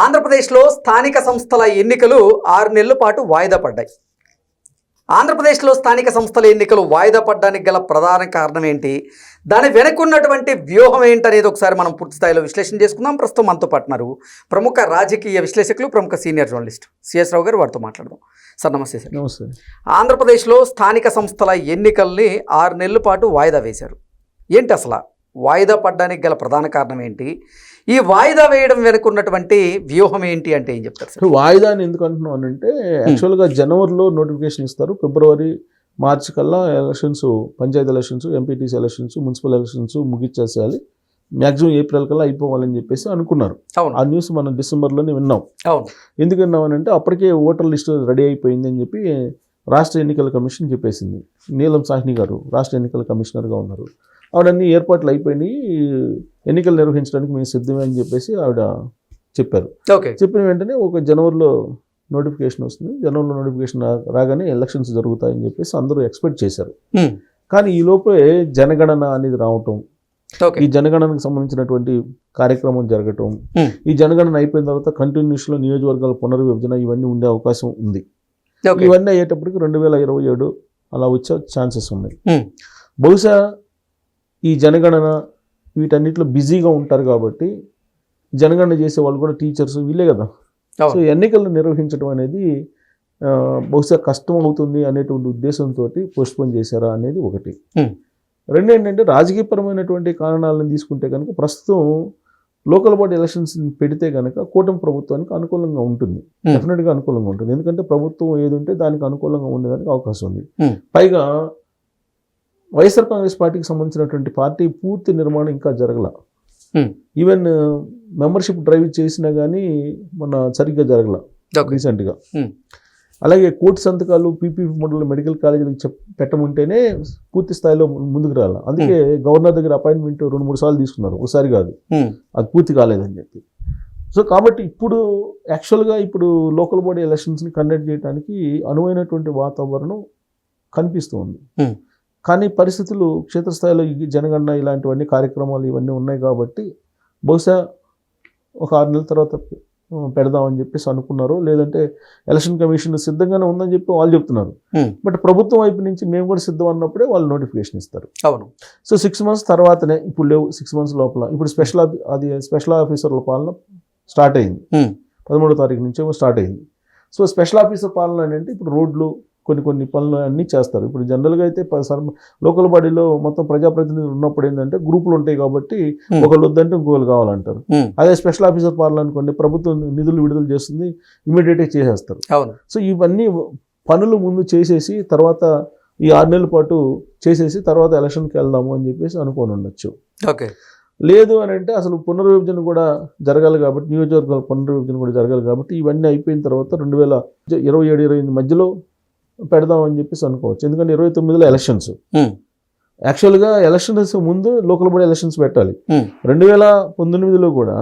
ఆంధ్రప్రదేశ్లో స్థానిక సంస్థల ఎన్నికలు 6 నెలల పాటు వాయిదా పడ్డాయి. ఆంధ్రప్రదేశ్లో స్థానిక సంస్థల ఎన్నికలు వాయిదా పడ్డానికి గల ప్రధాన కారణం ఏంటి, దాని వెనుకున్నటువంటి వ్యూహం ఏంటనేది ఒకసారి మనం పూర్తి స్థాయిలో విశ్లేషణ చేసుకుందాం. ప్రస్తుతం మనతో పాటున్నారు ప్రముఖ రాజకీయ విశ్లేషకులు, ప్రముఖ సీనియర్ జర్నలిస్ట్ సిఎస్ రావు గారు. వారితో మాట్లాడదాం. సార్ నమస్తే. సార్ నమస్తే. ఆంధ్రప్రదేశ్లో స్థానిక సంస్థల ఎన్నికల్ని 6 నెలల పాటు వాయిదా వేశారు. ఏంటి అసలు వాయిదా పడ్డానికి గల ప్రధాన కారణం ఏంటి, ఈ వాయిదా వేయడం వెనుకున్నటువంటి వ్యూహం ఏంటి అంటే ఏం చెప్తారు సార్? వాయిదా అని ఎందుకు అంటున్నాను అంటే, యాక్చువల్గా జనవరిలో నోటిఫికేషన్ ఇస్తారు, ఫిబ్రవరి మార్చి కల్లా elections, panchayat elections, MPTC elections, municipal elections ముగిచ్చేసేయాలి, మ్యాక్సిమం ఏప్రిల్ కల్లా అయిపోవాలని చెప్పేసి అనుకున్నారు. ఆ న్యూస్ మనం డిసెంబర్లోనే విన్నాం. ఎందుకు విన్నామనంటే అప్పటికే ఓటర్ లిస్ట్ రెడీ అయిపోయింది అని చెప్పి రాష్ట్ర ఎన్నికల కమిషన్ చెప్పేసింది. నీలం సాహ్ని గారు రాష్ట్ర ఎన్నికల కమిషనర్గా ఉన్నారు. ఆవిడన్నీ ఏర్పాట్లు అయిపోయినాయి, ఎన్నికలు నిర్వహించడానికి మేము సిద్ధమే అని చెప్పేసి ఆవిడ చెప్పారు. చెప్పిన వెంటనే ఒక జనవరిలో నోటిఫికేషన్ వస్తుంది. జనవరిలో నోటిఫికేషన్ రాగానే ఎలక్షన్స్ జరుగుతాయని చెప్పేసి అందరూ ఎక్స్పెక్ట్ చేశారు. కానీ ఈ లోపే జనగణన అనేది రావటం, ఈ జనగణనకు సంబంధించినటువంటి కార్యక్రమం జరగటం, ఈ జనగణన అయిపోయిన తర్వాత కంటిన్యూస్లో నియోజకవర్గాల పునర్విభజన ఇవన్నీ ఉండే అవకాశం ఉంది. ఇవన్నీ అయ్యేటప్పటికి 2027 అలా వచ్చే ఛాన్సెస్ ఉన్నాయి. బహుశా ఈ జనగణన వీటన్నిటిలో బిజీగా ఉంటారు కాబట్టి జనగణన చేసే వాళ్ళు కూడా టీచర్స్ వీళ్ళే కదా. సో ఎన్నికలను నిర్వహించడం అనేది బహుశా కష్టం అవుతుంది అనేటువంటి ఉద్దేశంతో పోస్ట్పోన్ చేశారా అనేది ఒకటి. రెండు ఏంటంటే రాజకీయపరమైనటువంటి కారణాలను తీసుకుంటే కనుక ప్రస్తుతం లోకల్ బాడీ ఎలక్షన్స్ పెడితే కనుక కూటమి ప్రభుత్వానికి అనుకూలంగా ఉంటుంది, డెఫినెట్గా అనుకూలంగా ఉంటుంది. ఎందుకంటే ప్రభుత్వం ఏది ఉంటే దానికి అనుకూలంగా ఉండేదానికి అవకాశం ఉంది. పైగా వైఎస్ఆర్ కాంగ్రెస్ పార్టీకి సంబంధించినటువంటి పార్టీ పూర్తి నిర్మాణం ఇంకా జరగల. ఈవెన్ మెంబర్షిప్ డ్రైవ్ చేసినా కానీ మన సరిగ్గా జరగల రీసెంట్గా. అలాగే కోటి సంతకాలు పీపీ మోడల్ మెడికల్ కాలేజీలకు పెట్టమంటేనే పూర్తి స్థాయిలో ముందుకు రాలి. అందుకే గవర్నర్ దగ్గర అపాయింట్మెంట్ 2-3 సార్లు తీసుకున్నారు, ఒకసారి కాదు. అది పూర్తి కాలేదని చెప్పి. సో కాబట్టి ఇప్పుడు యాక్చువల్గా ఇప్పుడు లోకల్ బాడీ ఎలక్షన్స్ని కండక్ట్ చేయడానికి అనువైనటువంటి వాతావరణం కనిపిస్తుంది. కానీ పరిస్థితులు క్షేత్రస్థాయిలో ఈ జనగణన ఇలాంటివన్నీ కార్యక్రమాలు ఇవన్నీ ఉన్నాయి కాబట్టి బహుశా ఒక 6 నెలల తర్వాత పెడదామని చెప్పేసి అనుకున్నారు. లేదంటే ఎలక్షన్ కమిషన్ సిద్ధంగానే ఉందని చెప్పి వాళ్ళు చెప్తున్నారు. బట్ ప్రభుత్వం వైపు నుంచి మేము కూడా సిద్ధం అన్నప్పుడే వాళ్ళు నోటిఫికేషన్ ఇస్తారు. అవును. సో 6 మంత్స్ తర్వాతనే, ఇప్పుడు లేవు 6 మంత్స్ లోపల. ఇప్పుడు స్పెషల్ ఆఫీసర్ల పాలన స్టార్ట్ అయింది, 13వ తారీఖు నుంచే స్టార్ట్ అయింది. సో స్పెషల్ ఆఫీసర్ పాలన అంటే ఇప్పుడు రోడ్లు కొన్ని పనులు అన్నీ చేస్తారు. ఇప్పుడు జనరల్గా అయితే లోకల్ బాడీలో మొత్తం ప్రజాప్రతినిధులు ఉన్నప్పుడు ఏంటంటే గ్రూపులు ఉంటాయి కాబట్టి ఒకళ్ళు వద్దంటే ఇంకొకరు కావాలంటారు. అదే స్పెషల్ ఆఫీసర్ పాలన అనుకోండి, ప్రభుత్వం నిధులు విడుదల చేస్తుంది, ఇమీడియట్గా చేసేస్తారు. సో ఇవన్నీ పనులు ముందు చేసేసి తర్వాత ఈ 6 నెలల పాటు చేసేసి తర్వాత ఎలక్షన్కి వెళ్దాము అని చెప్పేసి అనుకోని ఉండొచ్చు. లేదు అని అంటే అసలు పునర్విభజన కూడా జరగాలి కాబట్టి, నియోజకవర్గాల పునర్విభజన కూడా జరగాలి కాబట్టి ఇవన్నీ అయిపోయిన తర్వాత 2027-28 మధ్యలో పెడదామని చెప్పేసి అనుకోవచ్చు. ఎందుకంటే 29లో ఎలక్షన్స్. యాక్చువల్గా ఎలక్షన్స్ ముందు లోకల్ బాడీ ఎలక్షన్స్ పెట్టాలి. 2019లో కూడా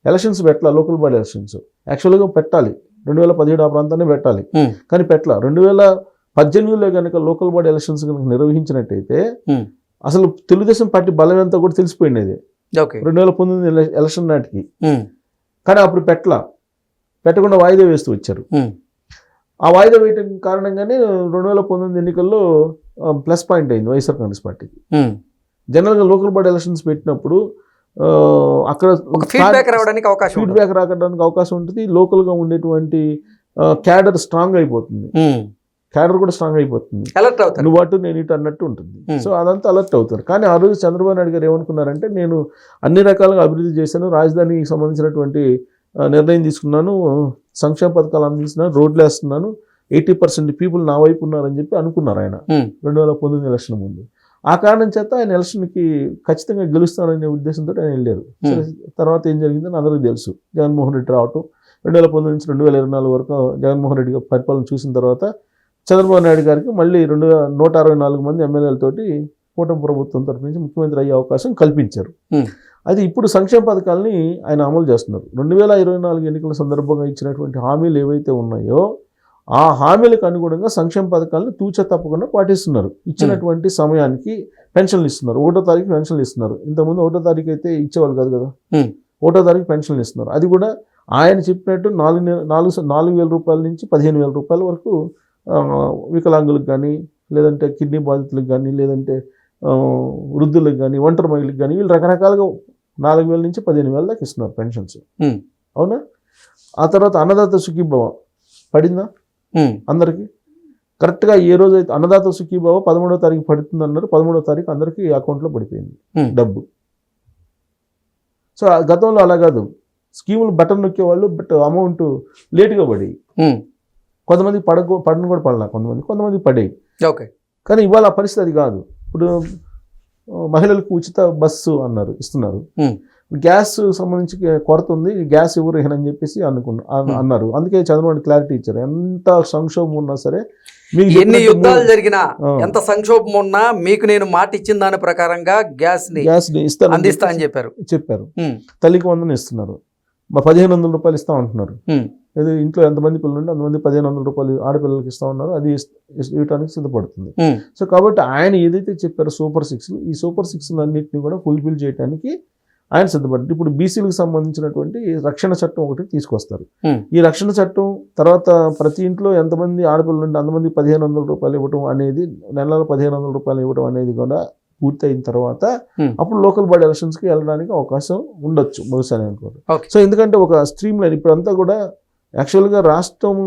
ఎలక్షన్స్ పెట్టాలి, లోకల్ బాడీ ఎలక్షన్స్ యాక్చువల్గా పెట్టాలి. 2017 ఆ ప్రాంతాన్ని పెట్టాలి, కానీ పెట్టాల. 2018లో కనుక లోకల్ బాడీ ఎలక్షన్స్ కనుక నిర్వహించినట్టయితే అసలు తెలుగుదేశం పార్టీ బలం ఎంత కూడా తెలిసిపోయినది 2019 ఎలక్షన్ నాటికి. కానీ అప్పుడు పెట్టకుండా వాయిదా వేస్తూ వచ్చారు. ఆ వాయిదా వేయటం కారణంగానే 2019 ఎన్నికల్లో ప్లస్ పాయింట్ అయింది వైఎస్ఆర్ కాంగ్రెస్ పార్టీకి. జనరల్గా లోకల్ బాడీ ఎలక్షన్స్ పెట్టినప్పుడు అక్కడ ఫీడ్బ్యాక్ రావడానికి అవకాశం ఉంటుంది. లోకల్గా ఉండేటువంటి క్యాడర్ స్ట్రాంగ్ అయిపోతుంది, క్యాడర్ కూడా స్ట్రాంగ్ అయిపోతుంది. నువ్వు అటు నేను ఇటు అన్నట్టు ఉంటుంది. సో అదంతా అలర్ట్ అవుతారు. కానీ ఆ రోజు చంద్రబాబు నాయుడు గారు ఏమనుకున్నారంటే, నేను అన్ని రకాలుగా అభివృద్ధి చేశాను, రాజధానికి సంబంధించినటువంటి నిర్ణయం తీసుకున్నాను, సంక్షేమ పథకాలు అందిస్తున్నాను, రోడ్లు వేస్తున్నాను, 80% పీపుల్ నా వైపు ఉన్నారని చెప్పి అనుకున్నారు ఆయన 2019 ఎలక్షన్ ముందు. ఆ కారణం చేత ఆయన ఎలక్షన్కి ఖచ్చితంగా గెలుస్తాననే ఉద్దేశంతో ఆయన వెళ్ళారు. తర్వాత ఏం జరిగిందని అందరికీ తెలుసు. జగన్మోహన్ రెడ్డి రావటం, 2019 నుంచి 2024 వరకు జగన్మోహన్ రెడ్డి గారి పరిపాలన చూసిన తర్వాత చంద్రబాబు నాయుడు గారికి మళ్ళీ 164 మంది ఎమ్మెల్యేలతోటి కూటమి ప్రభుత్వం తరఫు నుంచి ముఖ్యమంత్రి అయ్యే అవకాశం కల్పించారు. అది ఇప్పుడు సంక్షేమ పథకాలని ఆయన అమలు చేస్తున్నారు. 2024 ఎన్నికల సందర్భంగా ఇచ్చినటువంటి హామీలు ఏవైతే ఉన్నాయో ఆ హామీలకు అనుగుణంగా సంక్షేమ పథకాలను తూచా తప్పకుండా పాటిస్తున్నారు. ఇచ్చినటువంటి సమయానికి పెన్షన్లు ఇస్తున్నారు, 1వ తారీఖు పెన్షన్లు ఇస్తున్నారు. ఇంతకుముందు 1వ తారీఖు అయితే ఇచ్చేవాళ్ళు కాదు కదా. ఒకటో తారీఖు పెన్షన్లు ఇస్తున్నారు. అది కూడా ఆయన చెప్పినట్టు 4,000 రూపాయల నుంచి 15,000 రూపాయల వరకు వికలాంగులకు కానీ, లేదంటే కిడ్నీ బాధితులకు కానీ, లేదంటే వృద్ధులకు కానీ, ఒంటరి మహిళలకు కానీ, వీళ్ళు రకరకాలుగా 4,000 నుంచి 15,000 దాకా ఇస్తున్నారు పెన్షన్స్. అవునా? ఆ తర్వాత అన్నదాత సుఖీభవ పడిందా అందరికీ? కరెక్ట్గా ఏ రోజు అయితే అన్నదాత సుఖీభవ 13వ తారీఖు పడుతుంది అన్నారు, 13వ తారీఖు అందరికీ అకౌంట్లో పడిపోయింది డబ్బు. సో గతంలో అలా కాదు, స్కీములు బటన్ నొక్కేవాళ్ళు, బట్ అమౌంట్ లేటుగా పడేవి. కొంతమంది పడను కూడా పడలా, కొంతమంది పడేవి. ఓకే. కానీ ఇవాళ ఆ పరిస్థితి అది కాదు. ఇప్పుడు మహిళలకు ఉచిత బస్సు ఇస్తున్నారు. గ్యాస్ సంబంధించి కొరత ఉంది, గ్యాస్ ఎవరు అని చెప్పేసి అన్నారు. అందుకే చంద్రబాబు క్లారిటీ ఇచ్చారు. ఎంత సంక్షోభం ఉన్నా సరే, ఎన్ని యుద్ధాలు జరిగినా, ఎంత సంక్షోభం ఉన్నా మీకు నేను మాట ఇచ్చిన దాని ప్రకారంగా గ్యాస్ ని అందిస్తా అని చెప్పారు. తల్లికి వందనం ఇస్తున్నారు, 1,500 రూపాయలు ఇస్తా ఉంటున్నారు. ఇంట్లో ఎంతమంది పిల్లలు ఉంటే అంతమంది 1,500 రూపాయలు ఆడపిల్లలకి ఇస్తా ఉన్నారు. అది ఇవ్వడానికి సిద్ధపడుతుంది. సో కాబట్టి ఆయన ఏదైతే చెప్పారో సూపర్ 6, ఈ సూపర్ 6 అన్నింటినీ కూడా ఫుల్ఫిల్ చేయడానికి ఆయన సిద్ధపడ్డారు. ఇప్పుడు బీసీలకు సంబంధించినటువంటి రక్షణ చట్టం ఒకటి తీసుకొస్తారు. ఈ రక్షణ చట్టం తర్వాత ప్రతి ఇంట్లో ఎంతమంది ఆడపిల్లలు ఉంటే అంతమంది 1,500 రూపాయలు ఇవ్వడం అనేది, నెలలో 1,500 రూపాయలు ఇవ్వడం అనేది కూడా పూర్తయిన తర్వాత అప్పుడు లోకల్ బాడీ ఎలక్షన్స్కి వెళ్ళడానికి అవకాశం ఉండొచ్చు బహుశా అనుకోరు. సో ఎందుకంటే ఒక స్ట్రీమ్ లైన్ ఇప్పుడంతా కూడా యాక్చువల్గా రాష్ట్రం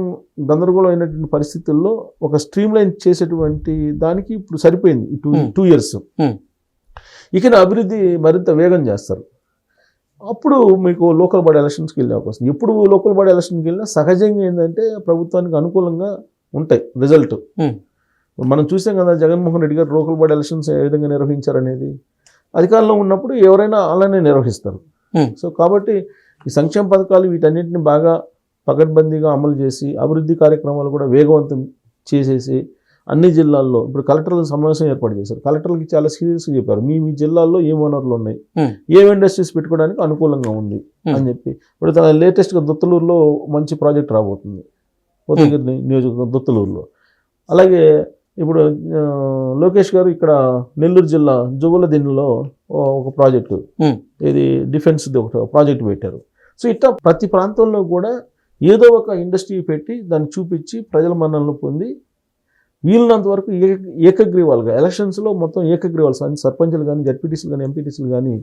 గందరగోళం అయినటువంటి పరిస్థితుల్లో ఒక స్ట్రీమ్ లైన్ చేసేటువంటి దానికి ఇప్పుడు సరిపోయింది ఈ 2 years. ఇక అభివృద్ధి మరింత వేగం చేస్తారు. అప్పుడు మీకు లోకల్ బాడీ ఎలక్షన్స్కి వెళ్ళే అవకాశం. ఎప్పుడు లోకల్ బాడీ ఎలక్షన్కి వెళ్ళినా సహజంగా ఏంటంటే ప్రభుత్వానికి అనుకూలంగా ఉంటాయి రిజల్ట్. మనం చూసాం కదా జగన్మోహన్ రెడ్డి గారు లోకల్ బాడీ ఎలక్షన్స్ ఏ విధంగా నిర్వహించారనేది. అధికారంలో ఉన్నప్పుడు ఎవరైనా అలానే నిర్వహిస్తారు. సో కాబట్టి ఈ సంక్షేమ పథకాలు వీటన్నిటిని బాగా పకడ్బందీగా అమలు చేసి అభివృద్ధి కార్యక్రమాలు కూడా వేగవంతం చేసేసి అన్ని జిల్లాల్లో ఇప్పుడు కలెక్టర్ల సమావేశం ఏర్పాటు చేశారు. కలెక్టర్లకి చాలా సీరియస్గా చెప్పారు, మీ జిల్లాల్లో ఏం వనరులు ఉన్నాయి, ఏం ఇండస్ట్రీస్ పెట్టుకోవడానికి అనుకూలంగా ఉంది అని చెప్పి. ఇప్పుడు లేటెస్ట్గా దుత్తలూరులో మంచి ప్రాజెక్ట్ రాబోతుంది, ఉదయగిరి నియోజకవర్గం దుత్తలూరులో. అలాగే ఇప్పుడు లోకేష్ గారు ఇక్కడ నెల్లూరు జిల్లా జువ్వలదిన్నెలో ఒక ప్రాజెక్టు, ఇది డిఫెన్స్ది ఒక ప్రాజెక్టు పెట్టారు. సో ఇట్లా ప్రతి ప్రాంతంలో కూడా ఏదో ఒక ఇండస్ట్రీ పెట్టి దాన్ని చూపించి ప్రజల మన్ననలు పొంది వీలున్నంత వరకు ఏకగ్రీవాలుగా ఎలక్షన్స్లో మొత్తం ఏకగ్రీవాలు, సర్పంచులు కానీ, జడ్పీటీసీలు కానీ, ఎంపీటీసీలు కానీ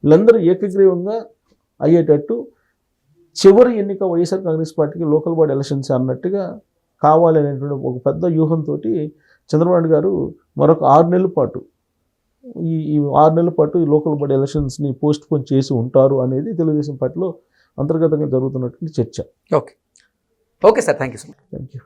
వీళ్ళందరూ ఏకగ్రీవంగా అయ్యేటట్టు చివరి ఎన్నిక వైఎస్ఆర్ కాంగ్రెస్ పార్టీకి లోకల్ బాడీ ఎలక్షన్స్ అన్నట్టుగా కావాలి అనేటువంటి ఒక పెద్ద వ్యూహంతో చంద్రబాబు గారు మరొక 6 నెలల పాటు ఈ 6 నెలల పాటు ఈ లోకల్ బాడీ ఎలక్షన్స్ని పోస్ట్ పోన్ చేసి ఉంటారు అనేది తెలుగుదేశం పార్టీలో అంతర్గతంగా జరుగుతున్నటువంటి చర్చ. Okay sir, thank you so much. Thank you.